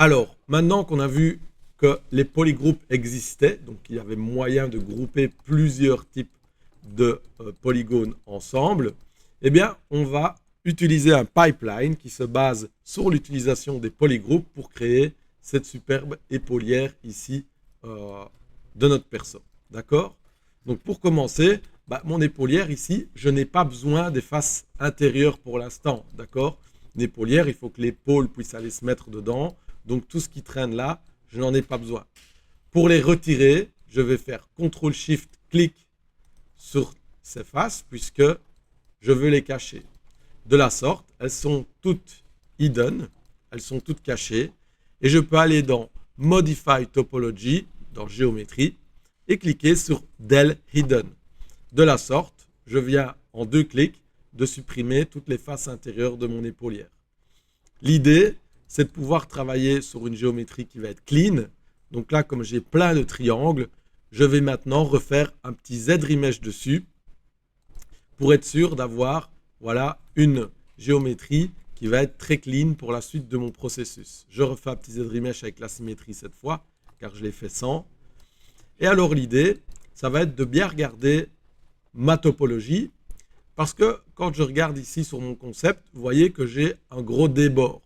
Alors, maintenant qu'on a vu que les polygroupes existaient, donc il y avait moyen de grouper plusieurs types de polygones ensemble, eh bien, on va utiliser un pipeline qui se base sur l'utilisation des polygroupes pour créer cette superbe épaulière ici de notre perso. D'accord? Donc, pour commencer, mon épaulière ici, je n'ai pas besoin des faces intérieures pour l'instant. D'accord? Une épaulière, il faut que l'épaule puisse aller se mettre dedans. Donc, tout ce qui traîne là, je n'en ai pas besoin. Pour les retirer, je vais faire CTRL-SHIFT-clic sur ces faces puisque je veux les cacher. De la sorte, elles sont toutes hidden, elles sont toutes cachées. Et je peux aller dans Modify Topology, dans Géométrie, et cliquer sur Del Hidden. De la sorte, je viens en 2 clics de supprimer toutes les faces intérieures de mon épaulière. L'idée, c'est de pouvoir travailler sur une géométrie qui va être clean. Donc là, comme j'ai plein de triangles, je vais maintenant refaire un petit Z-remesh dessus pour être sûr d'avoir une géométrie qui va être très clean pour la suite de mon processus. Je refais un petit Z-remesh avec la symétrie cette fois, car je l'ai fait sans. Et alors l'idée, ça va être de bien regarder ma topologie, parce que quand je regarde ici sur mon concept, vous voyez que j'ai un gros débord.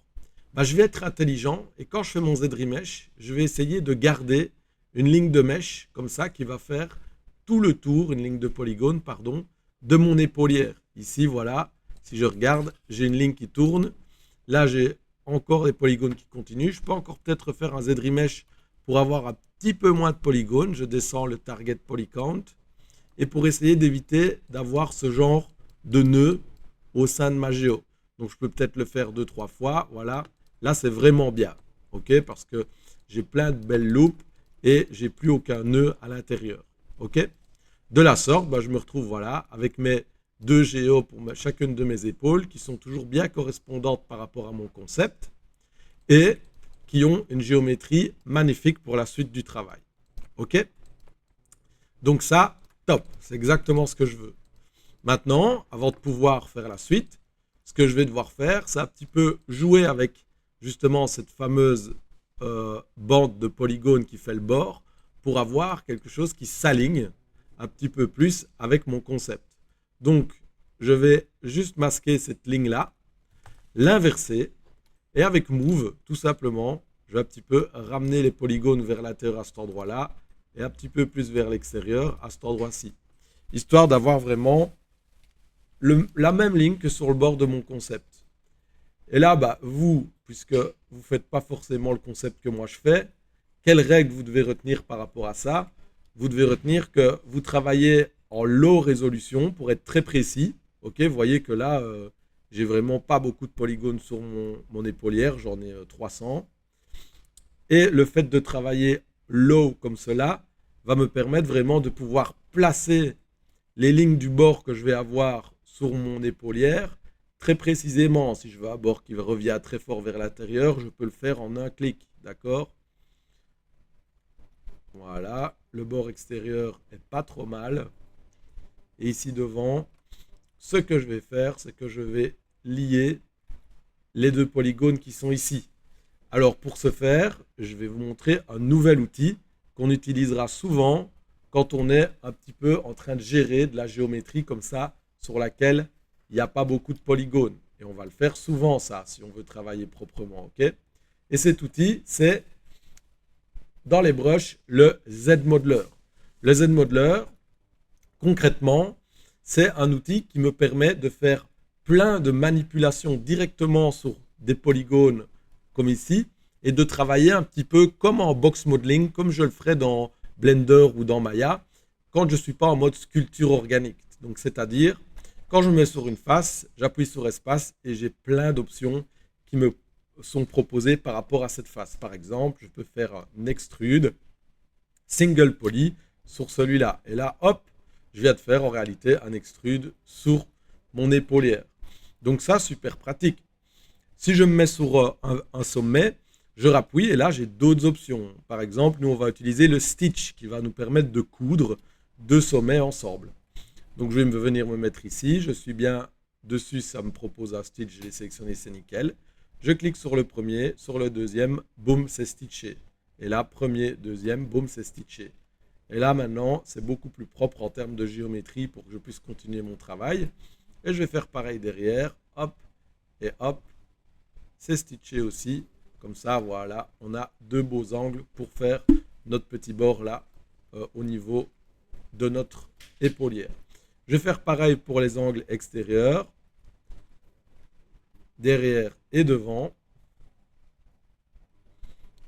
Je vais être intelligent et quand je fais mon Z-remesh, je vais essayer de garder une ligne de mesh comme ça qui va faire tout le tour, une ligne de polygone, pardon, de mon épaulière. Ici, voilà, si je regarde, j'ai une ligne qui tourne. Là, j'ai encore des polygones qui continuent. Je peux encore peut-être faire un Z-remesh pour avoir un petit peu moins de polygones. Je descends le target polycount et pour essayer d'éviter d'avoir ce genre de nœud au sein de ma géo. Donc, je peux peut-être le faire 2-3 fois. Voilà. Là, c'est vraiment bien. OK? Parce que j'ai plein de belles loupes et j'ai plus aucun nœud à l'intérieur. OK? De la sorte, je me retrouve voilà, avec mes 2 géos pour chacune de mes épaules qui sont toujours bien correspondantes par rapport à mon concept et qui ont une géométrie magnifique pour la suite du travail. OK? Donc ça, top. C'est exactement ce que je veux. Maintenant, avant de pouvoir faire la suite, ce que je vais devoir faire, c'est un petit peu jouer avec justement cette fameuse bande de polygones qui fait le bord pour avoir quelque chose qui s'aligne un petit peu plus avec mon concept. Donc, je vais juste masquer cette ligne-là, l'inverser, et avec Move, tout simplement, je vais un petit peu ramener les polygones vers l'intérieur à cet endroit-là, et un petit peu plus vers l'extérieur à cet endroit-ci. Histoire d'avoir vraiment la même ligne que sur le bord de mon concept. Et là, vous, puisque vous ne faites pas forcément le concept que moi je fais, quelles règles vous devez retenir par rapport à ça? Vous devez retenir que vous travaillez en low résolution pour être très précis. Ok, vous voyez que là, j'ai vraiment pas beaucoup de polygones sur mon épaulière, j'en ai 300. Et le fait de travailler low comme cela va me permettre vraiment de pouvoir placer les lignes du bord que je vais avoir sur mon épaulière très précisément. Si je veux un bord qui revient très fort vers l'intérieur, je peux le faire en un clic, d'accord? Voilà, le bord extérieur est pas trop mal. Et ici devant, ce que je vais faire, c'est que je vais lier les 2 polygones qui sont ici. Alors pour ce faire, je vais vous montrer un nouvel outil qu'on utilisera souvent quand on est un petit peu en train de gérer de la géométrie comme ça, sur laquelle il n'y a pas beaucoup de polygones. Et on va le faire souvent ça, si on veut travailler proprement. Ok? Et cet outil, c'est dans les brushes le Z-Modeler. Le Z-Modeler, concrètement, c'est un outil qui me permet de faire plein de manipulations directement sur des polygones comme ici et de travailler un petit peu comme en box modeling, comme je le ferais dans Blender ou dans Maya, quand je ne suis pas en mode sculpture organique. Donc, c'est-à-dire, quand je me mets sur une face, j'appuie sur espace et j'ai plein d'options qui me sont proposées par rapport à cette face. Par exemple, je peux faire un extrude single poly sur celui-là. Et là, hop, je viens de faire en réalité un extrude sur mon épaulière. Donc ça, super pratique. Si je me mets sur un sommet, je rappuie et là, j'ai d'autres options. Par exemple, nous, on va utiliser le stitch qui va nous permettre de coudre 2 sommets ensemble. Donc, je vais venir me mettre ici. Je suis bien dessus, ça me propose un stitch, je l'ai sélectionné, c'est nickel. Je clique sur le premier, sur le deuxième, boum, c'est stitché. Et là, premier, deuxième, boum, c'est stitché. Et là, maintenant, c'est beaucoup plus propre en termes de géométrie pour que je puisse continuer mon travail. Et je vais faire pareil derrière, hop, et hop, c'est stitché aussi. Comme ça, voilà, on a deux beaux angles pour faire notre petit bord là, au niveau de notre épaulière. Je vais faire pareil pour les angles extérieurs, derrière et devant.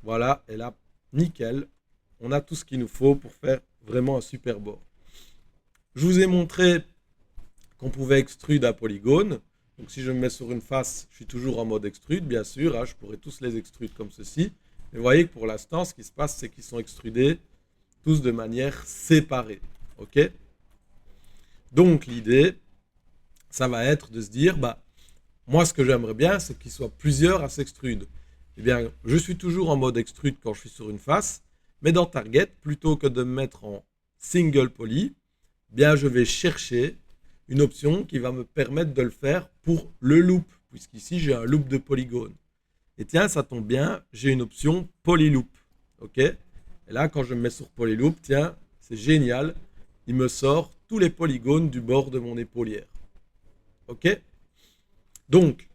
Voilà, et là, nickel. On a tout ce qu'il nous faut pour faire vraiment un super bord. Je vous ai montré qu'on pouvait extrude un polygone. Donc si je me mets sur une face, je suis toujours en mode extrude, bien sûr. Hein, je pourrais tous les extruder comme ceci. Mais vous voyez que pour l'instant, ce qui se passe, c'est qu'ils sont extrudés tous de manière séparée. OK? Donc l'idée, ça va être de se dire, bah, moi ce que j'aimerais bien, c'est qu'ils soient plusieurs à s'extruder. Eh bien, je suis toujours en mode extrude quand je suis sur une face, mais dans Target, plutôt que de me mettre en single poly, bien je vais chercher une option qui va me permettre de le faire pour le loop, puisqu'ici j'ai un loop de polygone. Et tiens, ça tombe bien, j'ai une option polyloop. OK? Et là, quand je me mets sur polyloop, tiens, c'est génial, il me sort tous les polygones du bord de mon épaulière. OK? Donc,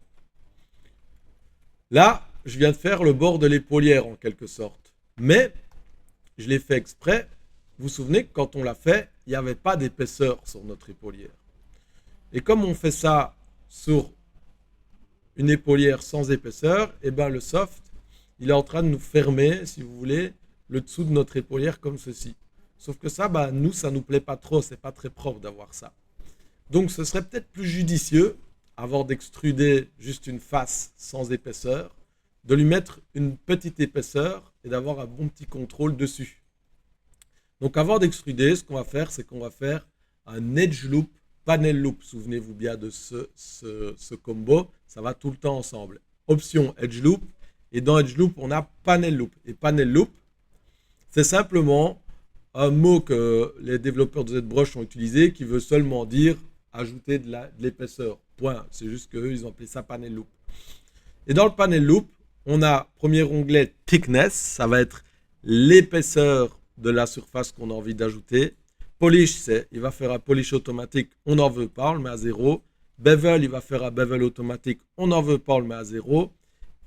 là, je viens de faire le bord de l'épaulière en quelque sorte. Mais, je l'ai fait exprès. Vous vous souvenez que quand on l'a fait, il n'y avait pas d'épaisseur sur notre épaulière. Et comme on fait ça sur une épaulière sans épaisseur, et ben le soft, il est en train de nous fermer, si vous voulez, le dessous de notre épaulière comme ceci. Sauf que ça, bah, nous, ça nous plaît pas trop, c'est pas très propre d'avoir ça. Donc ce serait peut-être plus judicieux, avant d'extruder juste une face sans épaisseur, de lui mettre une petite épaisseur et d'avoir un bon petit contrôle dessus. Donc avant d'extruder, ce qu'on va faire, c'est qu'on va faire un edge loop, panel loop. Souvenez-vous bien de ce combo, ça va tout le temps ensemble. Option edge loop, et dans edge loop, on a panel loop. Et panel loop, c'est simplement un mot que les développeurs de ZBrush ont utilisé qui veut seulement dire ajouter de l'épaisseur. Point. C'est juste qu'eux, ils ont appelé ça panel loop. Et dans le panel loop, on a premier onglet thickness, ça va être l'épaisseur de la surface qu'on a envie d'ajouter. Polish, il va faire un polish automatique, on n'en veut pas, on le met à 0. Bevel, il va faire un bevel automatique, on n'en veut pas, on le met à 0.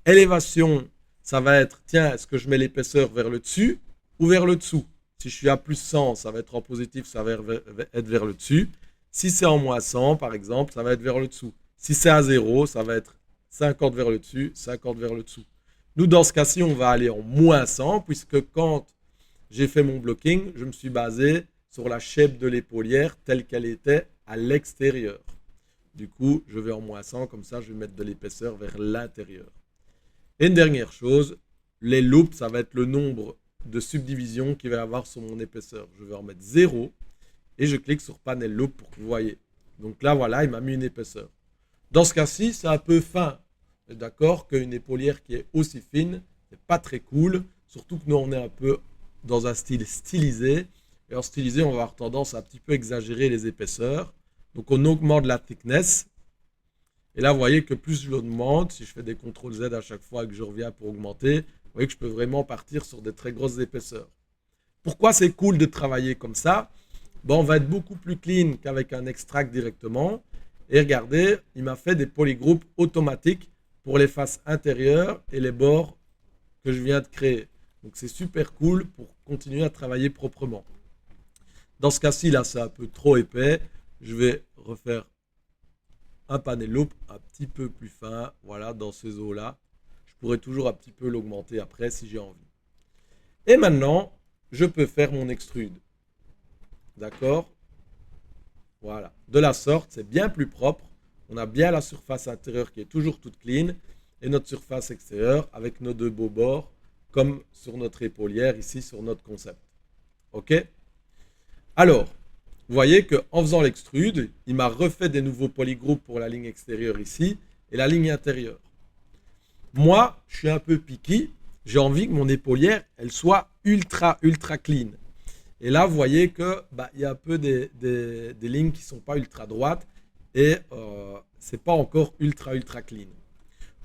Élévation, ça va être, tiens, est-ce que je mets l'épaisseur vers le dessus ou vers le dessous? Si je suis à plus 100, ça va être en positif, ça va être vers le dessus. Si c'est en moins 100, par exemple, ça va être vers le dessous. Si c'est à 0, ça va être 50 vers le dessus, 50 vers le dessous. Nous, dans ce cas-ci, on va aller en moins 100, puisque quand j'ai fait mon blocking, je me suis basé sur la shape de l'épaulière telle qu'elle était à l'extérieur. Du coup, je vais en moins 100, comme ça, je vais mettre de l'épaisseur vers l'intérieur. Et une dernière chose, les loops, ça va être le nombre de subdivisions qu'il va y avoir sur mon épaisseur. Je vais en mettre 0 et je clique sur Panel Loop pour que vous voyez. Donc là, voilà, il m'a mis une épaisseur. Dans ce cas-ci, c'est un peu fin. D'accord qu'une épaulière qui est aussi fine, c'est pas très cool. Surtout que nous, on est un peu dans un style stylisé. Et en stylisé, on va avoir tendance à un petit peu exagérer les épaisseurs. Donc on augmente la thickness. Et là, vous voyez que plus je l'augmente, si je fais des CTRL Z à chaque fois et que je reviens pour augmenter, vous voyez que je peux vraiment partir sur des très grosses épaisseurs. Pourquoi c'est cool de travailler comme ça? Bon, on va être beaucoup plus clean qu'avec un extract directement. Et regardez, il m'a fait des polygroupes automatiques pour les faces intérieures et les bords que je viens de créer. Donc c'est super cool pour continuer à travailler proprement. Dans ce cas-ci, là, c'est un peu trop épais. Je vais refaire un panel loop un petit peu plus fin, voilà, dans ces eaux-là. Je pourrais toujours un petit peu l'augmenter après si j'ai envie. Et maintenant, je peux faire mon extrude. D'accord? Voilà. De la sorte, c'est bien plus propre. On a bien la surface intérieure qui est toujours toute clean et notre surface extérieure avec nos deux beaux bords comme sur notre épaulière ici sur notre concept. OK? Alors, vous voyez qu'en faisant l'extrude, il m'a refait des nouveaux polygroupes pour la ligne extérieure ici et la ligne intérieure. Moi, je suis un peu picky. J'ai envie que mon épaulière, elle soit ultra clean. Et là, vous voyez que y a un peu des lignes qui ne sont pas ultra droites et c'est pas encore ultra clean.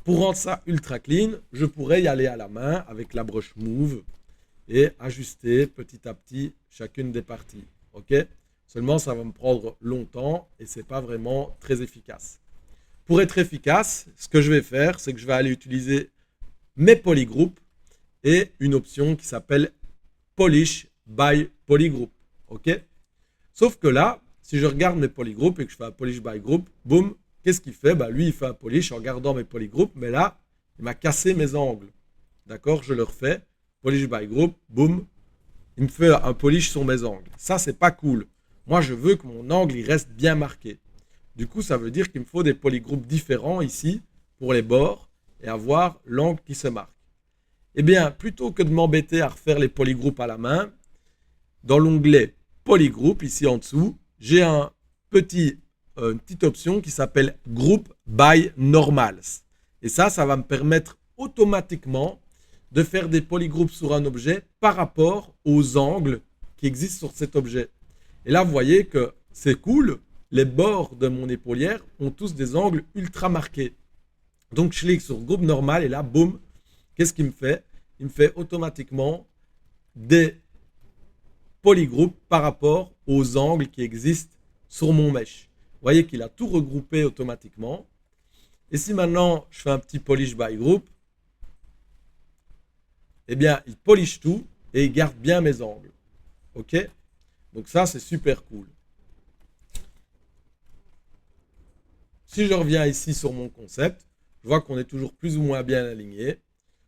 Pour rendre ça ultra clean, je pourrais y aller à la main avec la broche Move et ajuster petit à petit chacune des parties. Ok? Seulement, ça va me prendre longtemps et ce n'est pas vraiment très efficace. Pour être efficace, ce que je vais faire, c'est que je vais aller utiliser mes polygroups et une option qui s'appelle Polish by Polygroup. Ok? Sauf que là, si je regarde mes polygroups et que je fais un Polish by Group, boum, qu'est-ce qu'il fait? Lui, il fait un polish en gardant mes polygroups, mais là, il m'a cassé mes angles. D'accord? Je le refais. Polish by Group, boum, il me fait un polish sur mes angles. Ça, c'est pas cool. Moi, je veux que mon angle il reste bien marqué. Du coup, ça veut dire qu'il me faut des polygroupes différents ici pour les bords et avoir l'angle qui se marque. Eh bien, plutôt que de m'embêter à refaire les polygroupes à la main, dans l'onglet Polygroup, ici en dessous, j'ai une petite option qui s'appelle Group by Normals. Et ça va me permettre automatiquement de faire des polygroupes sur un objet par rapport aux angles qui existent sur cet objet. Et là, vous voyez que c'est cool. Les bords de mon épaulière ont tous des angles ultra marqués. Donc, je clique sur Groupe Normal et là, boum, qu'est-ce qu'il me fait? Il me fait automatiquement des polygroupes par rapport aux angles qui existent sur mon mesh. Vous voyez qu'il a tout regroupé automatiquement. Et si maintenant, je fais un petit polish by group, eh bien, il polish tout et il garde bien mes angles. OK? Donc ça, c'est super cool. Si je reviens ici sur mon concept, je vois qu'on est toujours plus ou moins bien aligné.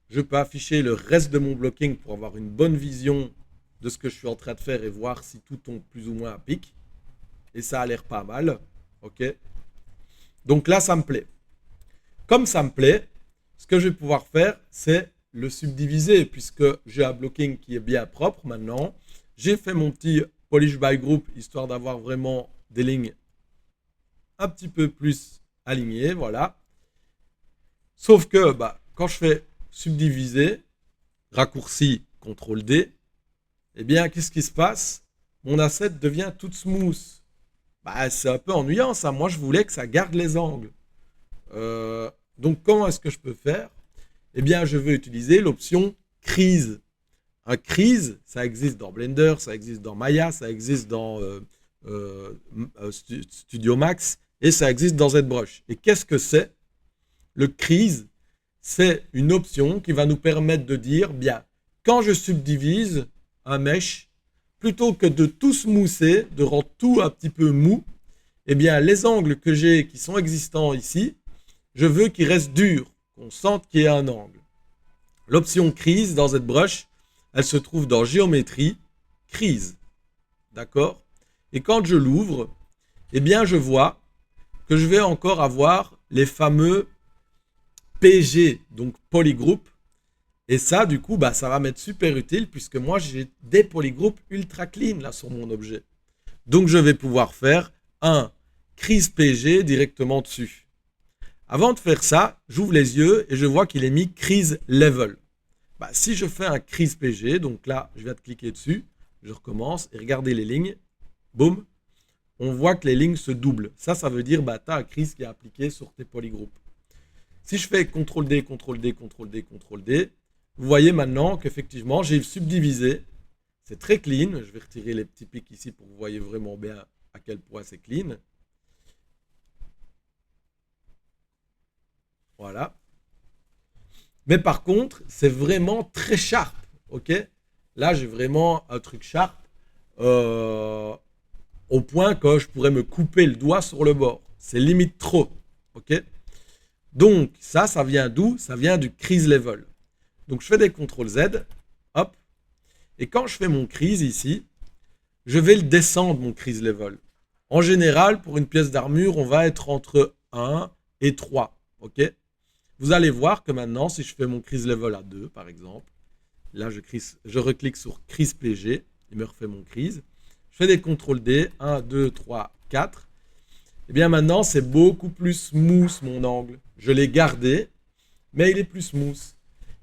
Je peux afficher le reste de mon blocking pour avoir une bonne vision de ce que je suis en train de faire et voir si tout tombe plus ou moins à pic. Et ça a l'air pas mal. OK? Donc là, ça me plaît. Comme ça me plaît, ce que je vais pouvoir faire, c'est le subdiviser puisque j'ai un blocking qui est bien propre maintenant. J'ai fait mon petit polish by group histoire d'avoir vraiment des lignes un petit peu plus alignées. Voilà. Sauf que quand je fais subdiviser, raccourci CTRL-D, eh bien, qu'est-ce qui se passe? Mon asset devient toute smooth. C'est un peu ennuyant ça. Moi, je voulais que ça garde les angles. Donc, comment est-ce que je peux faire? Eh bien, je vais utiliser l'option Crease. Un Crease, ça existe dans Blender, ça existe dans Maya, ça existe dans Studio Max et ça existe dans ZBrush. Et qu'est-ce que c'est? Le Crease, c'est une option qui va nous permettre de dire, bien, quand je subdivise un mesh, plutôt que de tout smoother, de rendre tout un petit peu mou, eh bien, les angles que j'ai qui sont existants ici, je veux qu'ils restent durs, qu'on sente qu'il y a un angle. L'option Crease dans ZBrush, elle se trouve dans Géométrie, Crease. D'accord? Et quand je l'ouvre, eh bien, je vois que je vais encore avoir les fameux PG, donc polygroup. Et ça, du coup, ça va m'être super utile puisque moi, j'ai des polygroupes ultra clean là sur mon objet. Donc, je vais pouvoir faire un crease PG directement dessus. Avant de faire ça, j'ouvre les yeux et je vois qu'il est mis crease level. Si je fais un crease PG, donc là, je viens de cliquer dessus, je recommence et regardez les lignes. Boum, on voit que les lignes se doublent. Ça veut dire tu as un crease qui est appliqué sur tes polygroupes. Si je fais CTRL-D, CTRL-D, CTRL-D, CTRL-D, vous voyez maintenant qu'effectivement, j'ai subdivisé. C'est très clean. Je vais retirer les petits pics ici pour que vous voyez vraiment bien à quel point c'est clean. Voilà. Mais par contre, c'est vraiment très sharp. OK? Là, j'ai vraiment un truc sharp au point que je pourrais me couper le doigt sur le bord. C'est limite trop. OK? Donc, ça vient d'où? Ça vient du crease level. Donc, je fais des CTRL-Z. Hop. Et quand je fais mon crease ici, je vais le descendre, mon crease level. En général, pour une pièce d'armure, on va être entre 1 et 3. OK? Vous allez voir que maintenant, si je fais mon crease level à 2, par exemple, là, je reclique sur crease PG. Il me refait mon crease. Je fais des CTRL-D. 1, 2, 3, 4. Et bien maintenant, c'est beaucoup plus smooth mon angle. Je l'ai gardé, mais il est plus smooth.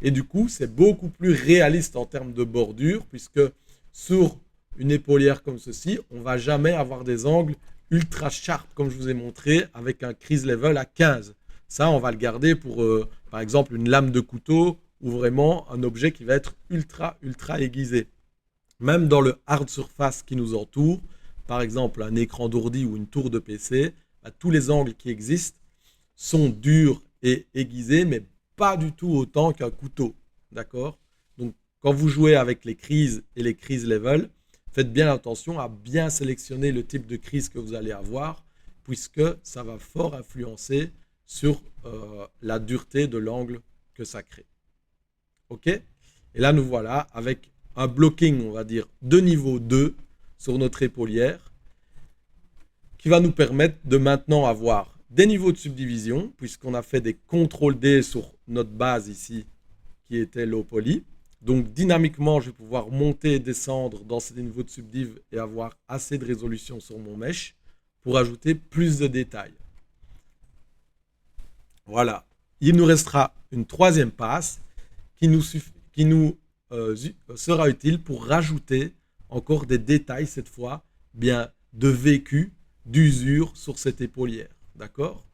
Et du coup, c'est beaucoup plus réaliste en termes de bordure, puisque sur une épaulière comme ceci, on ne va jamais avoir des angles ultra sharp, comme je vous ai montré, avec un crease level à 15. Ça, on va le garder pour, par exemple, une lame de couteau ou vraiment un objet qui va être ultra aiguisé. Même dans le hard surface qui nous entoure, par exemple un écran d'ordi ou une tour de PC, bah, tous les angles qui existent sont durs et aiguisés, mais pas du tout autant qu'un couteau. D'accord? Donc, quand vous jouez avec les crises et les crises level, faites bien attention à bien sélectionner le type de crise que vous allez avoir, puisque ça va fort influencer sur la dureté de l'angle que ça crée. OK? Et là, nous voilà avec un blocking, on va dire, de niveau 2 sur notre épaulière, qui va nous permettre de maintenant avoir des niveaux de subdivision, puisqu'on a fait des CTRL-D sur notre base ici, qui était low poly. Donc dynamiquement, je vais pouvoir monter et descendre dans ces niveaux de subdiv et avoir assez de résolution sur mon mesh pour ajouter plus de détails. Voilà. Il nous restera une troisième passe qui nous sera utile pour rajouter encore des détails, cette fois, bien de vécu, d'usure sur cette épaulière. D'accord?